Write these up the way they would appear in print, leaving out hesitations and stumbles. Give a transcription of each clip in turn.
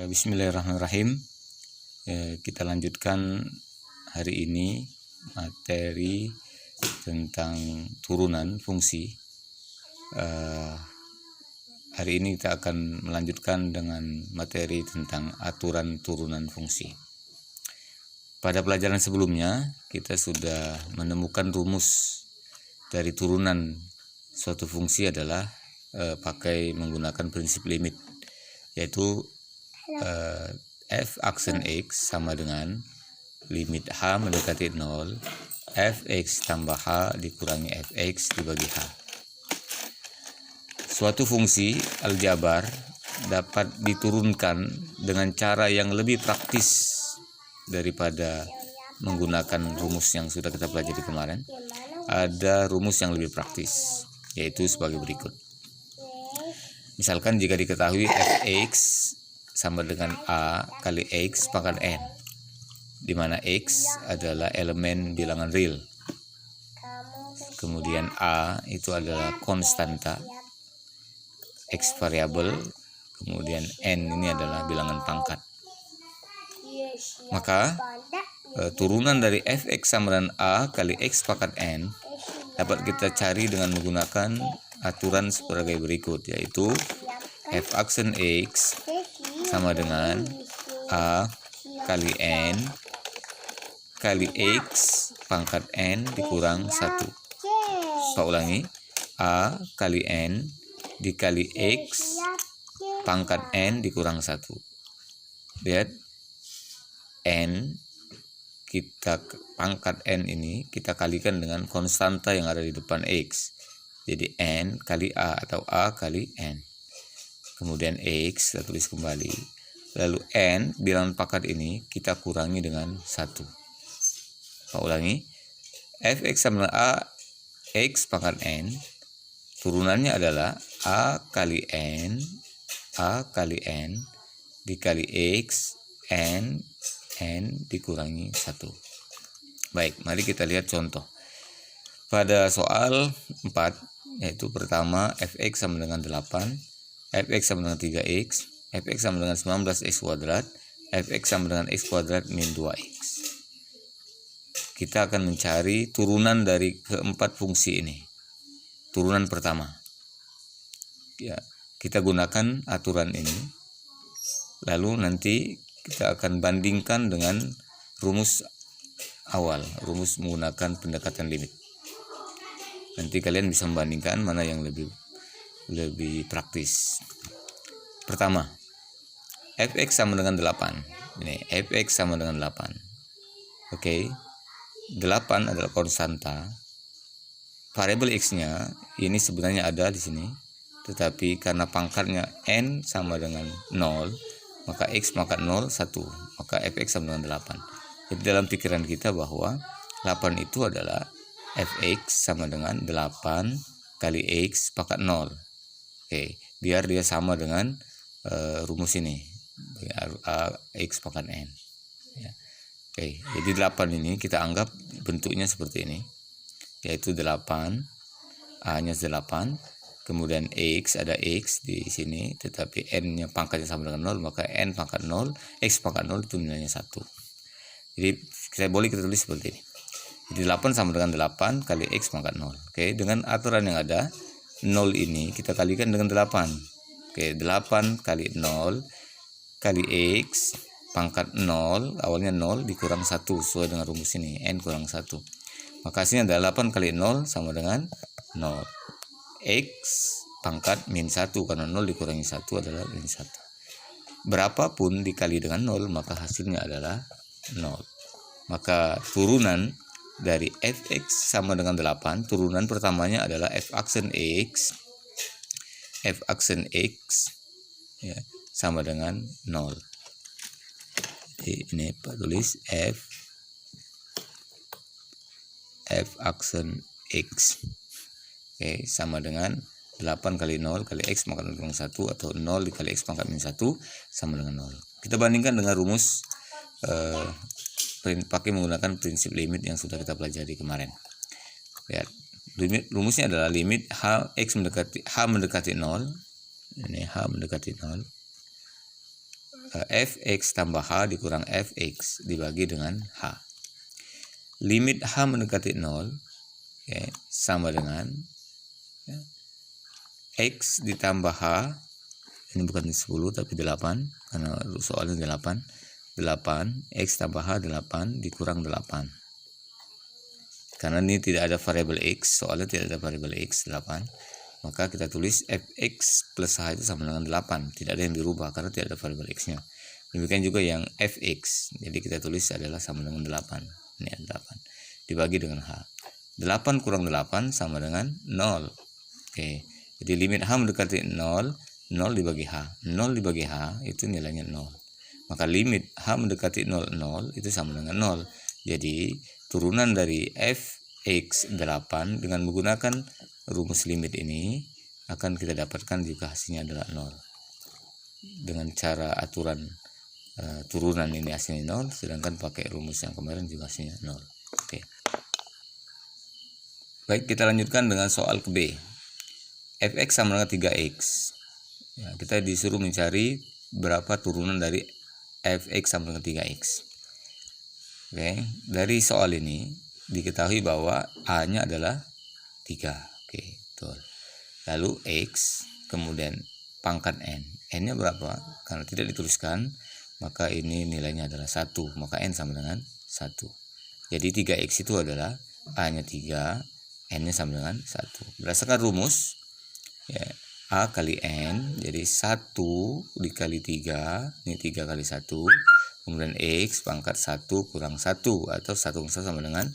Bismillahirrahmanirrahim. Kita lanjutkan hari ini materi tentang turunan fungsi. Hari ini kita akan melanjutkan dengan materi tentang aturan turunan fungsi. Pada pelajaran sebelumnya kita sudah menemukan rumus dari turunan suatu fungsi adalah pakai menggunakan prinsip limit, yaitu f aksen x sama dengan limit h mendekati 0 fx tambah h dikurangi fx dibagi h. Suatu fungsi aljabar dapat diturunkan dengan cara yang lebih praktis daripada menggunakan rumus yang sudah kita pelajari kemarin. Ada rumus yang lebih praktis, yaitu sebagai berikut. Misalkan jika diketahui fx sama dengan a kali x pangkat n, di mana x adalah elemen bilangan real, kemudian a itu adalah konstanta, x variabel, kemudian n ini adalah bilangan pangkat. Maka turunan dari fx sama dengan a kali x pangkat n dapat kita cari dengan menggunakan aturan sebagai berikut, yaitu f aksen x sama dengan a kali n kali x pangkat n dikurang 1. Saya ulangi, a kali n dikali x pangkat n dikurang 1. Lihat, n kita pangkat n ini kita kalikan dengan konstanta yang ada di depan x. Jadi n kali a atau a kali n. Kemudian x kita tulis kembali. Lalu n bilangan pangkat ini kita kurangi dengan 1. Saya ulangi, fx sama dengan a x pangkat n, turunannya adalah a kali n dikali x n dikurangi 1. Baik, mari kita lihat contoh. Pada soal 4, yaitu pertama fx sama dengan 8, fx sama dengan 3x, fx sama dengan 19x kuadrat, fx sama dengan x kuadrat min 2x. Kita akan mencari turunan dari keempat fungsi ini. Turunan pertama. Ya, kita gunakan aturan ini. Lalu nanti kita akan bandingkan dengan rumus awal, rumus menggunakan pendekatan limit. Nanti kalian bisa membandingkan mana yang lebih praktis. Pertama, fx sama dengan 8. Ini fx sama dengan 8. Oke. 8 adalah konstanta. Variabel x-nya ini sebenarnya ada di sini, tetapi karena pangkatnya n sama dengan 0, maka x pangkat 0 1, maka fx sama dengan 8. Jadi dalam pikiran kita bahwa 8 itu adalah fx sama dengan 8 kali x pangkat 0. Oke, biar dia sama dengan rumus ini, x pangkat n. Ya. Oke, jadi 8 ini kita anggap bentuknya seperti ini, yaitu 8, a-nya 8, kemudian x, ada x di sini, tetapi n-nya pangkatnya sama dengan 0, maka n pangkat 0, x pangkat 0 itu nilainya 1. Jadi kita tulis seperti ini. Jadi 8 sama dengan 8 kali x pangkat 0. Oke, dengan aturan yang ada, 0 ini kita kalikan dengan 8. Oke, 8 kali 0 kali x pangkat 0, awalnya 0 dikurang 1 sesuai dengan rumus ini, n kurang 1. Maka hasilnya adalah 8 kali 0 sama dengan 0. X pangkat min 1, karena 0 dikurangi 1 adalah min 1. Berapapun dikali dengan 0, maka hasilnya adalah 0. Maka turunan dari fx sama dengan 8, turunan pertamanya adalah f aksen x ya, sama dengan 0. Jadi ini Pak tulis f aksen x, oke, sama dengan 8 kali 0 kali x pangkat 0 1, atau 0 dikali x pangkat min 1 sama dengan 0. Kita bandingkan dengan rumus pakai menggunakan prinsip limit yang sudah kita pelajari kemarin. Lihat, rumusnya adalah limit h mendekati 0. Ini h mendekati 0. fx tambah h dikurang fx dibagi dengan h. Limit h mendekati 0 sama dengan x ditambah h, ini bukan 10 tapi 8 karena soalnya 8 x tambah h 8 dikurang 8. Karena ini tidak ada variabel x, soalnya tidak ada variabel x 8, maka kita tulis fx plus h itu sama dengan 8, tidak ada yang dirubah karena tidak ada variabel x-nya. Demikian juga yang fx, jadi kita tulis adalah sama dengan 8, ini 8 dibagi dengan h. 8 kurang 8 sama dengan 0. Oke, jadi limit h mendekati 0, 0 dibagi h, 0 dibagi h itu nilainya 0. Maka limit h mendekati 0, 0 itu sama dengan 0. Jadi turunan dari fx 8 dengan menggunakan rumus limit ini akan kita dapatkan jika hasilnya adalah 0. Dengan cara aturan turunan ini hasilnya 0, sedangkan pakai rumus yang kemarin juga hasilnya 0. Oke. Baik, kita lanjutkan dengan soal ke B. fx sama dengan 3x. Ya, kita disuruh mencari berapa turunan dari fx sama dengan 3x. Oke, dari soal ini diketahui bahwa a-nya adalah 3. Oke, betul. Lalu x, kemudian pangkat n. N-nya berapa? Karena tidak dituliskan, maka ini nilainya adalah 1. Maka n sama dengan 1. Jadi 3x itu adalah a-nya 3, n-nya sama dengan 1. Berdasarkan rumus, ya, a kali n, jadi 1 dikali 3, ini 3 kali 1. Kemudian x pangkat 1 kurang 1 atau 1 kurang 1 sama dengan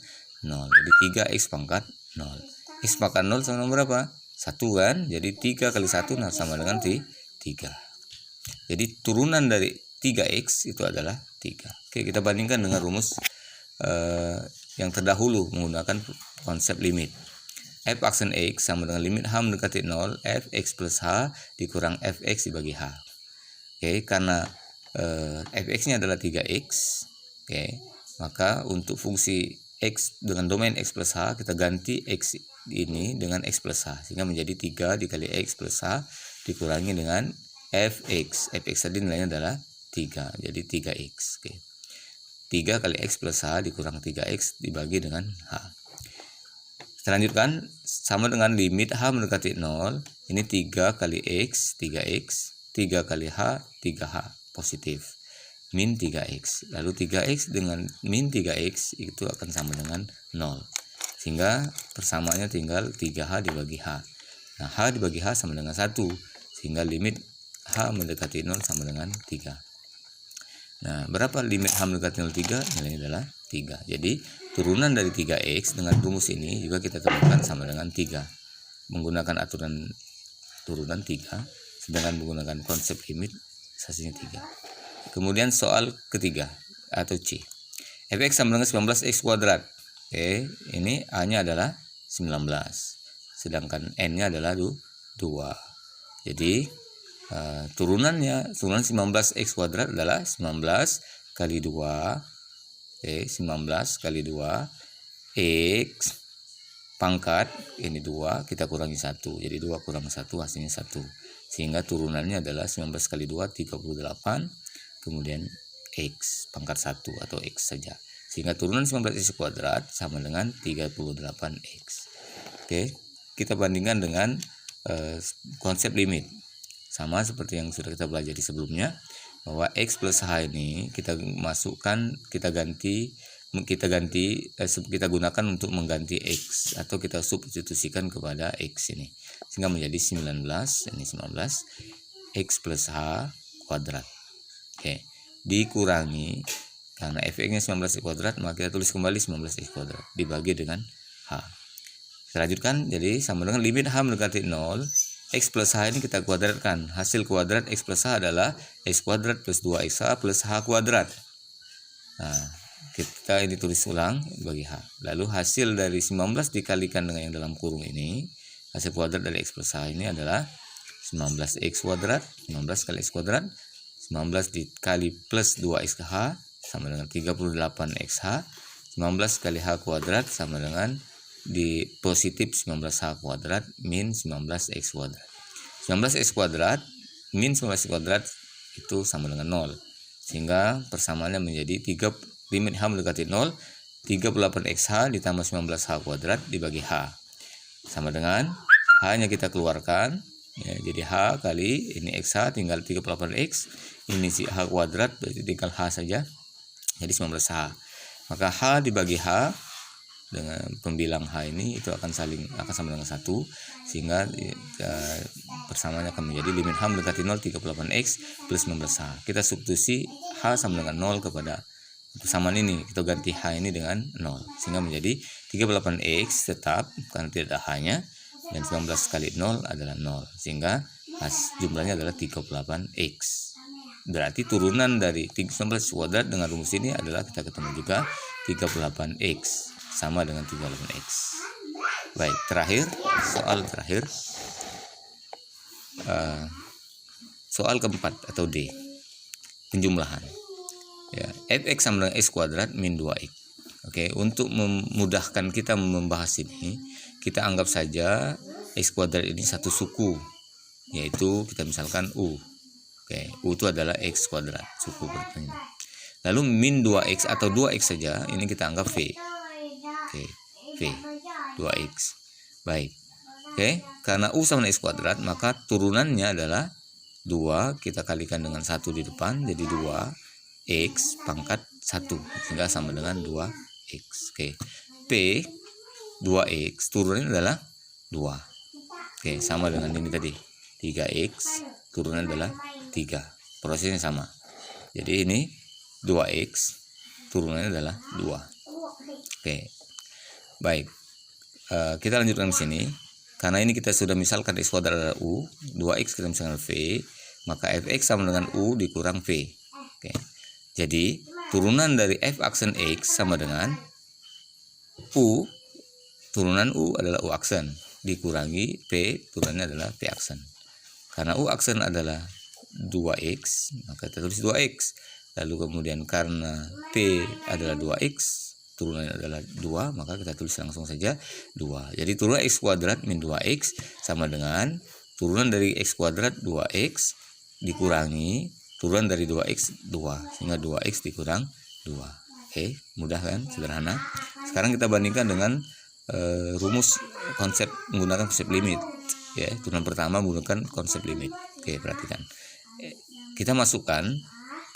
0. Jadi 3x pangkat 0. X pangkat 0 sama dengan berapa? 1 kan? Jadi 3 kali 1 sama dengan 3. Jadi turunan dari 3x itu adalah 3. Oke, kita bandingkan dengan rumus yang terdahulu menggunakan konsep limit. F aksen x sama dengan limit h mendekati 0, fx plus h dikurang fx dibagi h. Oke, karena fx-nya adalah 3x, oke, maka untuk fungsi x dengan domain x plus h kita ganti x ini dengan x plus h sehingga menjadi 3 dikali x plus h dikurangi dengan fx. Fx tadi nilainya adalah 3, jadi 3x. Oke. 3 kali x plus h dikurang 3x dibagi dengan h. Kita lanjutkan, sama dengan limit h mendekati 0, ini 3 kali x, 3x, 3 kali h, 3h. Positif, min 3x. Lalu 3x dengan min 3x itu akan sama dengan 0. Sehingga persamaannya tinggal 3h dibagi h. Nah, h dibagi h sama dengan 1. Sehingga limit h mendekati 0 sama dengan 3. Nah, berapa limit h mendekati 0? 3, nilainya adalah 3. Jadi, turunan dari 3x dengan rumus ini juga kita temukan sama dengan 3. Menggunakan aturan turunan 3, sedangkan menggunakan konsep limit hasilnya 3. Kemudian soal ketiga atau C. Fx sama dengan 19x kuadrat. Oke, ini a-nya adalah 19. Sedangkan n-nya adalah 2. Jadi turunan 19x kuadrat adalah 19 kali 2. Oke, 19 kali 2 x pangkat ini 2 kita kurangi 1. Jadi 2 kurang 1 hasilnya 1. Sehingga turunannya adalah 19 kali 2, 38, kemudian x pangkat 1 atau x saja. Sehingga turunan 19x kuadrat sama dengan 38x. Oke, kita bandingkan dengan konsep limit. Sama seperti yang sudah kita pelajari sebelumnya, bahwa x plus h ini kita masukkan, kita gunakan untuk mengganti x atau kita substitusikan kepada x ini sehingga menjadi 19, ini 19 x plus h kuadrat. Oke, dikurangi karena fx-nya 19x kuadrat, maka kita tulis kembali 19x kuadrat dibagi dengan h. Kita lanjutkan, jadi sama dengan limit h mendekati 0, x plus h ini kita kuadratkan. Hasil kuadrat x plus h adalah x kuadrat plus 2xh plus h kuadrat. Nah, kita ini tulis ulang bagi h. Lalu hasil dari 19 dikalikan dengan yang dalam kurung ini, hasil kuadrat dari x plus h ini adalah 19x kuadrat, 19 kali x kuadrat, 19 dikali plus 2xh sama dengan 38xh, 19 kali h kuadrat sama dengan di positif 19h kuadrat min 19x kuadrat. 19x kuadrat min 19x kuadrat itu sama dengan 0. sehingga persamaannya menjadi limit H mendekati 0, 38XH ditambah 19H kuadrat dibagi H. Sama dengan H-nya kita keluarkan, ya, jadi H kali ini XH tinggal 38X, ini si H kuadrat berarti tinggal H saja, jadi 19H. Maka H dibagi H dengan pembilang H ini itu akan sama dengan 1, sehingga persamaannya akan menjadi limit H mendekati 0, 38X plus 19H. Kita substitusi H sama dengan 0 kepada persamaan ini, kita ganti H ini dengan 0, sehingga menjadi 38X tetap karena tidak ada H-nya, dan 19 kali 0 adalah 0, sehingga jumlahnya adalah 38X. Berarti turunan dari 19 kuadrat dengan rumus ini adalah kita ketemu juga 38X sama dengan 38X. Baik, soal terakhir, soal keempat atau D, penjumlahan. Ya, fx sama dengan x kuadrat min 2x. Oke, untuk memudahkan kita membahas ini, kita anggap saja x kuadrat ini satu suku, yaitu kita misalkan u. Oke, u itu adalah x kuadrat, suku pertama. Lalu min 2x atau 2x saja, ini kita anggap v. Oke, v 2x. Baik. Oke, karena u sama dengan x kuadrat, maka turunannya adalah 2 kita kalikan dengan 1 di depan, jadi 2x pangkat 1, sehingga sama dengan 2x. Oke, P 2x turunannya adalah 2. Oke, sama dengan ini tadi, 3x turunannya adalah 3. Prosesnya sama. Jadi ini 2x turunannya adalah 2. Oke, baik. Kita lanjutkan di sini. Karena ini kita sudah misalkan x kuadrat adalah u, 2x kita misalkan v, maka fx sama dengan u dikurang v. Oke. Jadi turunan dari f aksen x sama dengan u, turunan u adalah u aksen, dikurangi p, turunannya adalah p aksen. Karena u aksen adalah 2x, maka kita tulis 2x. Lalu kemudian karena p adalah 2x, turunannya adalah 2, maka kita tulis langsung saja 2. Jadi turunan x kuadrat min 2x sama dengan turunan dari x kuadrat 2x dikurangi turunan dari 2x 2, sehingga 2x dikurang 2. Oke, mudah kan, sederhana. Sekarang kita bandingkan dengan rumus menggunakan konsep limit, ya. Turunan pertama menggunakan konsep limit. Oke, perhatikan. Kita masukkan,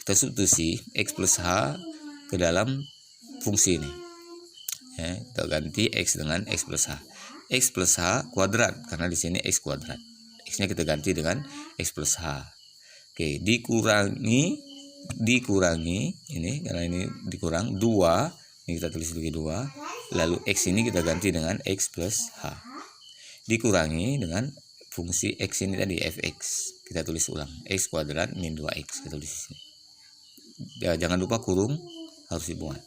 kita substitusi x plus h ke dalam fungsi ini, ya. Kita ganti x dengan x plus h. X plus h kuadrat, karena di sini x kuadrat. X-nya kita ganti dengan x plus h. Oke, dikurangi ini, karena ini dikurang 2, ini kita tulis sebagai 2. Lalu x ini kita ganti dengan x plus h. Dikurangi dengan fungsi x ini tadi, fx. Kita tulis ulang, x kuadrat min 2x, kita tulis di sini. Ya, jangan lupa kurung harus dibuat.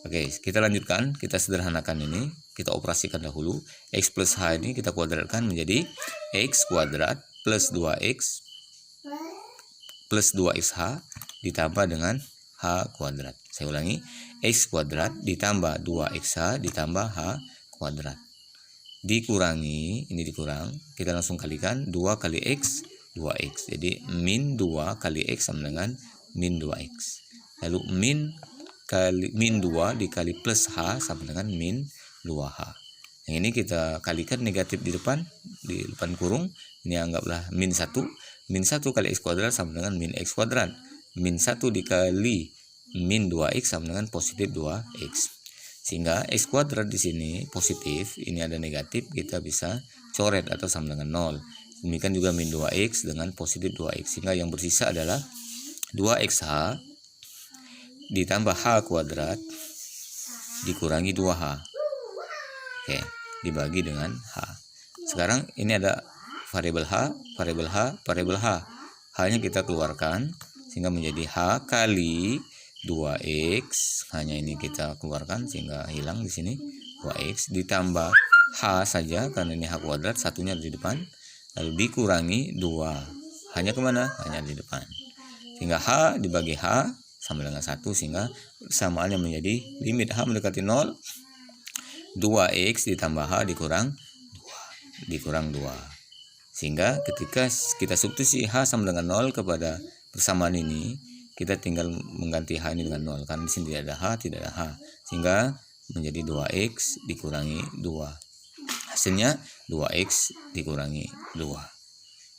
Oke, kita lanjutkan, kita sederhanakan ini, kita operasikan dahulu. X plus h ini kita kuadratkan menjadi x kuadrat plus 2x plus 2xh ditambah dengan h kuadrat. Saya ulangi, x kuadrat ditambah 2xh ditambah h kuadrat. Dikurangi, ini dikurang, kita langsung kalikan 2 kali x, 2x. Jadi min 2 kali x sama dengan min 2x. Lalu min 2 dikali plus h sama dengan min 2h. Yang ini kita kalikan negatif di depan kurung, ini anggaplah min 1. Min 1 kali x kuadrat sama dengan min x kuadrat. Min 1 dikali min 2x sama dengan positif 2x. Sehingga x kuadrat di sini positif, ini ada negatif, kita bisa coret atau sama dengan 0. Demikian juga min 2x dengan positif 2x. Sehingga yang bersisa adalah 2xh ditambah h kuadrat dikurangi 2h. Oke, dibagi dengan h. Sekarang ini ada variabel h, variabel h, variabel h. H-nya kita keluarkan sehingga menjadi h kali 2x. Hanya ini kita keluarkan sehingga hilang di sini 2x ditambah h saja karena ini h kuadrat, satunya di depan. Lalu dikurangi 2. Hanya kemana? Hanya di depan. Sehingga h dibagi h sama dengan 1, sehingga samaannya menjadi limit h mendekati 0, 2x ditambah h dikurang 2. Sehingga ketika kita substitusi h sama dengan 0 kepada persamaan ini, kita tinggal mengganti H ini dengan 0, kan di sini tidak ada H, tidak ada H, sehingga menjadi 2x dikurangi 2. Hasilnya 2x dikurangi 2.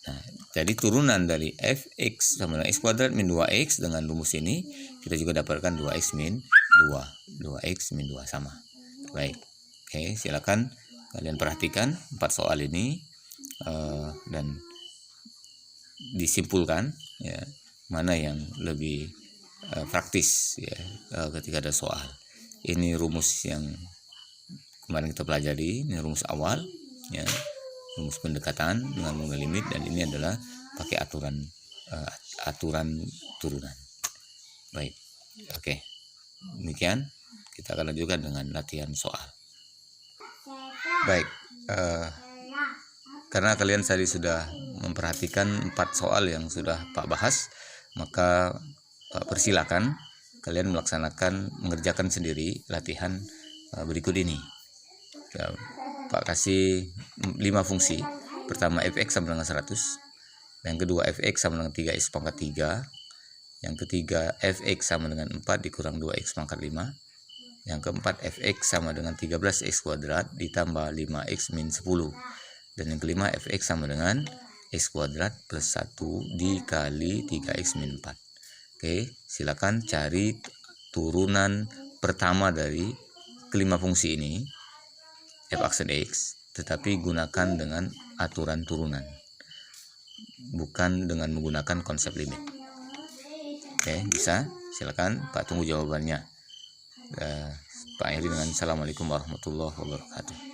Nah, jadi turunan dari fx sama dengan x kuadrat min 2x dengan rumus ini kita juga dapatkan 2x min 2. 2x min 2 sama. Baik. Oke, silakan kalian perhatikan 4 soal ini dan disimpulkan ya, mana yang lebih praktis ya ketika ada soal. Ini rumus yang kemarin kita pelajari, ini rumus awal ya, rumus pendekatan dengan menggunakan limit, dan ini adalah pakai aturan turunan. Baik, oke, demikian kita akan lanjutkan dengan latihan soal. Baik, karena kalian tadi sudah memperhatikan 4 soal yang sudah Pak bahas, maka Pak persilakan kalian mengerjakan sendiri latihan berikut ini. Ya, Pak kasih 5 fungsi. Pertama, fx sama dengan 100. Yang kedua, fx sama dengan 3x pangkat 3. Yang ketiga, fx sama dengan 4 dikurang 2x pangkat 5. Yang keempat, fx sama dengan 13x kuadrat ditambah 5x min 10. Dan yang kelima, fx sama dengan x kuadrat plus 1 dikali 3x min 4. Oke, silakan cari turunan pertama dari kelima fungsi ini, f aksen x, tetapi gunakan dengan aturan turunan, bukan dengan menggunakan konsep limit. Oke, bisa? Silakan, Pak tunggu jawabannya. Pak akhiri dengan assalamualaikum warahmatullahi wabarakatuh.